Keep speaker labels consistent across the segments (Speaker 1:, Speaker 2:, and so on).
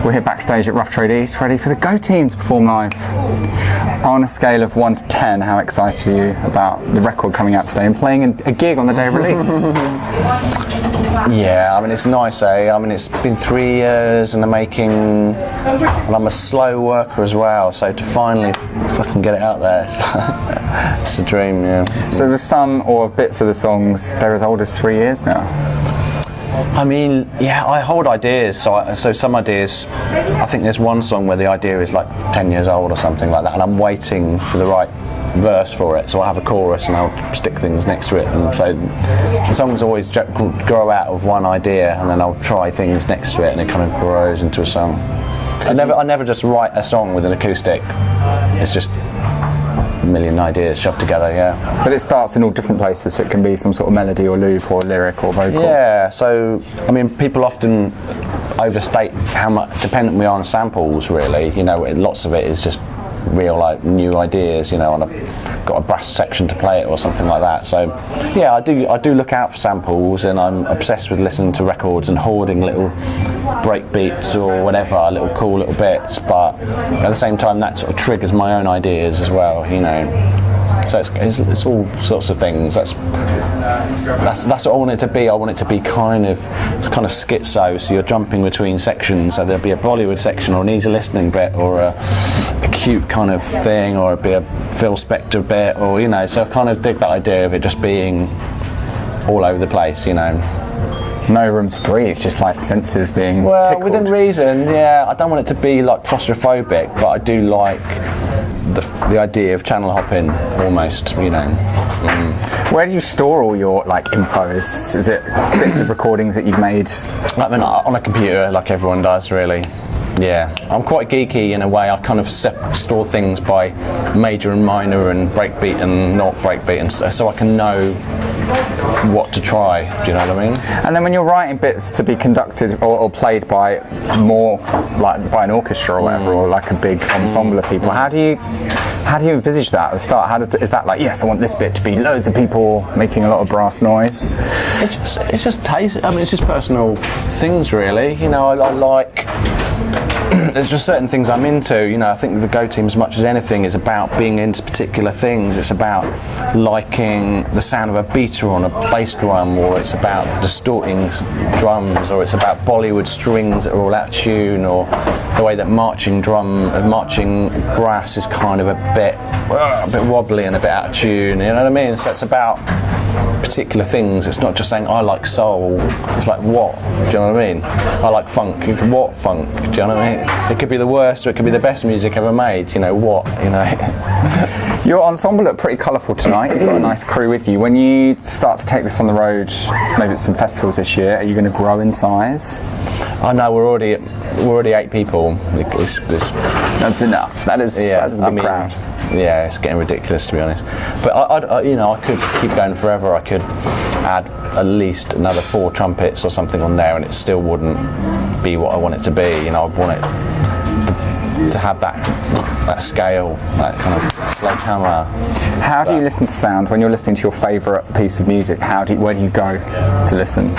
Speaker 1: We're here backstage at Rough Trade East, ready for the Go Team to perform live. On a scale of 1 to 10, how excited are you about the record coming out today and playing a gig on the day of release?
Speaker 2: Yeah, I mean, it's nice, eh? I mean, it's been 3 years in the making, and I'm a slow worker as well, so to finally fucking get it out there, it's a dream, yeah.
Speaker 1: So there's some or bits of the songs, they're as old as 3 years now?
Speaker 2: I mean, yeah, I hold ideas, so some ideas, I think there's one song where the idea is like 10 years old or something like that, and I'm waiting for the right verse for it, so I have a chorus and I'll stick things next to it, and so the songs always grow out of one idea, and then I'll try things next to it, and it kind of grows into a song. I never just write a song with an acoustic, it's just a million ideas shoved together, yeah.
Speaker 1: But it starts in all different places, so it can be some sort of melody or loop or lyric or vocal.
Speaker 2: Yeah, so, I mean, people often overstate how much dependent we are on samples, really. You know, lots of it is just real, like, new ideas, you know, and I've got a brass section to play it or something like that. So, yeah, I do look out for samples, and I'm obsessed with listening to records and hoarding little break beats or whatever, little cool little bits, but at the same time that sort of triggers my own ideas as well, you know. So it's all sorts of things. That's what I want it to be. I want it to be kind of schizo, so you're jumping between sections, so there'll be a Bollywood section or an easy listening bit or a cute kind of thing, or it'll be a Phil Spector bit, or, you know, so I kind of dig that idea of it just being all over the place, you know.
Speaker 1: No room to breathe, just like senses being tickled.
Speaker 2: Within reason, yeah. I don't want it to be like claustrophobic, but I do like the idea of channel hopping almost, you know.
Speaker 1: Where do you store all your like info? Is it bits of recordings that you've made?
Speaker 2: I mean, on a computer, like everyone does, really. Yeah, I'm quite geeky in a way. I kind of store things by major and minor and breakbeat and not breakbeat, and so I can know what to try. Do you know what I mean? And
Speaker 1: then when you're writing bits to be conducted or played by more like by an orchestra or whatever, or like a big ensemble of people, how do you envisage that at the start? Is that like, yes, I want this bit to be loads of people making a lot of brass noise?
Speaker 2: It's just taste. I mean, it's just personal things, really. You know, I like. There's just certain things I'm into, you know. I think the Go Team, as much as anything, is about being into particular things. It's about liking the sound of a beater on a bass drum, or it's about distorting drums, or it's about Bollywood strings that are all out of tune, or the way that marching brass is kind of a bit wobbly and a bit out of tune, you know what I mean? So it's about particular things. It's not just saying I like soul, it's like what, do you know what I mean? I like funk, what funk, do you know what I mean? It could be the worst or it could be the best music ever made, you know, what, you know.
Speaker 1: Your ensemble look pretty colourful tonight. You've got a nice crew with you. When you start to take this on the road, maybe at some festivals this year, are you going to grow in size?
Speaker 2: Oh no, we're already 8 people.
Speaker 1: That's enough. That's a big crowd.
Speaker 2: Yeah, it's getting ridiculous, to be honest. But I you know, I could keep going forever. I could add at least another 4 trumpets or something on there, and it still wouldn't be what I want it to be. You know, I want it to have that scale, that kind of sledgehammer.
Speaker 1: How do you listen to sound when you're listening to your favourite piece of music? Where do you go to listen?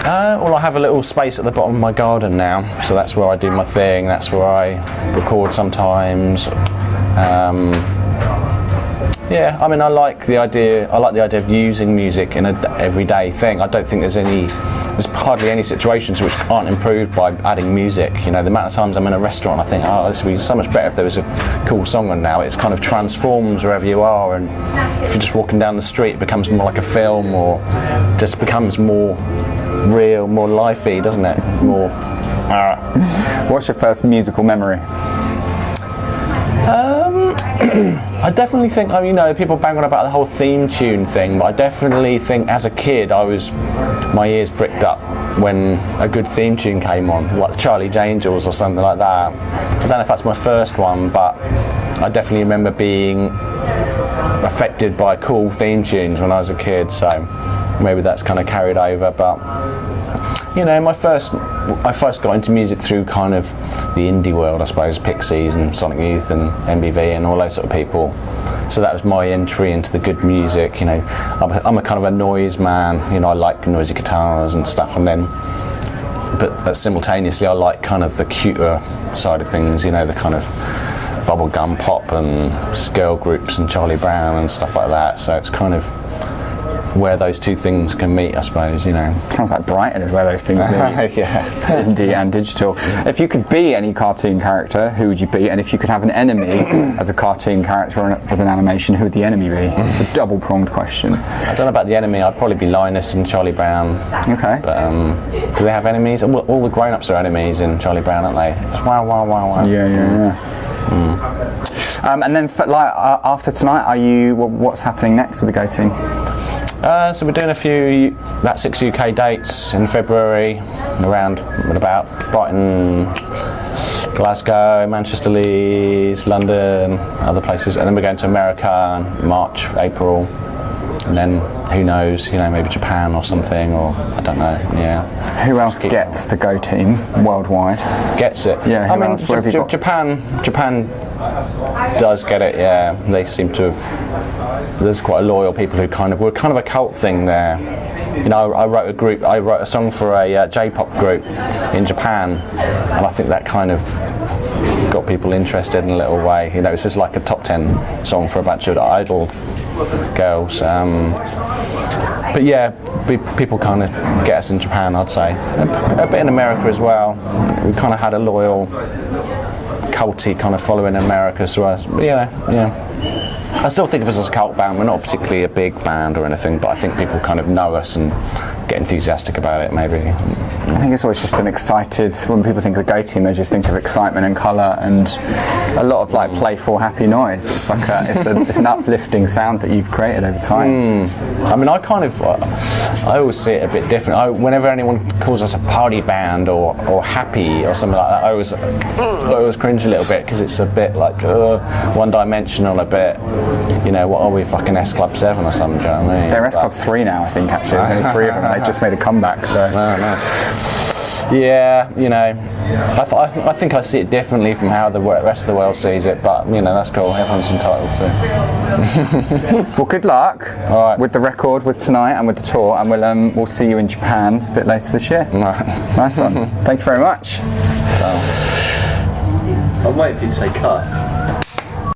Speaker 2: Well, I have a little space at the bottom of my garden now, so that's where I do my thing. That's where I record sometimes. Yeah, I mean, I like the idea of using music in an everyday thing. I don't think there's hardly any situations which aren't improved by adding music. You know, the amount of times I'm in a restaurant, I think, oh, this would be so much better if there was a cool song on now. It kind of transforms wherever you are, and if you're just walking down the street, it becomes more like a film, or just becomes more real, more lifey, doesn't it? More.
Speaker 1: What's your first musical memory?
Speaker 2: I definitely think, you know, people bang on about the whole theme tune thing, but I definitely think as a kid my ears pricked up when a good theme tune came on, like the Charlie's Angels or something like that. I don't know if that's my first one, but I definitely remember being affected by cool theme tunes when I was a kid, so maybe that's kind of carried over. But, you know, I first got into music through kind of the indie world, I suppose, Pixies and Sonic Youth and MBV and all those sort of people. So that was my entry into the good music. You know, I'm a kind of a noise man. You know, I like noisy guitars and stuff. And then but simultaneously I like kind of the cuter side of things, you know, the kind of bubblegum pop and girl groups and Charlie Brown and stuff like that. So it's kind of where those two things can meet, I suppose, you know.
Speaker 1: Sounds like Brighton is where those things meet.
Speaker 2: Yeah.
Speaker 1: Indie and digital. If you could be any cartoon character, who would you be? And if you could have an enemy as a cartoon character or as an animation, who would the enemy be? It's a double-pronged question.
Speaker 2: I don't know about the enemy. I'd probably be Linus and Charlie Brown.
Speaker 1: Okay.
Speaker 2: But do they have enemies? All the grown-ups are enemies in Charlie Brown, aren't they? Just wow, wow, wow, wow.
Speaker 1: Yeah. And then after tonight, what's happening next with the Go team?
Speaker 2: So we're doing about 6 UK dates in February, around about Brighton, Glasgow, Manchester, Leeds, London, other places, and then we're going to America in March, April, and then who knows, you know, maybe Japan or something, or I don't know. Yeah.
Speaker 1: Who else gets the Go team worldwide?
Speaker 2: Gets it?
Speaker 1: Yeah.
Speaker 2: I mean, Japan does get it. Yeah, they seem to have. There's quite a loyal people who we're kind of a cult thing there. You know, I wrote a song for a J-pop group in Japan, and I think that kind of got people interested in a little way. You know, it's just like a top 10 song for a bunch of idol girls. But yeah, people kind of get us in Japan, I'd say. A bit in America as well. We kind of had a loyal, culty kind of following in America, so yeah. I still think of us as a cult band. We're not particularly a big band or anything, but I think people kind of know us and get enthusiastic about it, maybe.
Speaker 1: I think it's always just when people think of the Go team, they just think of excitement and colour and a lot of like playful, happy noise. It's like it's an uplifting sound that you've created over time.
Speaker 2: I mean, I always see it a bit different. Whenever anyone calls us a party band or happy or something like that, I always cringe a little bit, because it's a bit like one-dimensional a bit. You know, what are we, fucking S Club 7 or something? Do you know what I mean?
Speaker 1: They're S Club 3 now, I think. Actually, there's only 3 of them. They just made a comeback. So.
Speaker 2: Yeah, you know, I think I see it differently from how the rest of the world sees it, but you know, that's cool. Everyone's entitled to.
Speaker 1: Well, good luck with the record, with tonight, and with the tour, and we'll see you in Japan a bit later this year.
Speaker 2: Right.
Speaker 1: Nice one. Thank you very much.
Speaker 3: I'm waiting for you to say cut.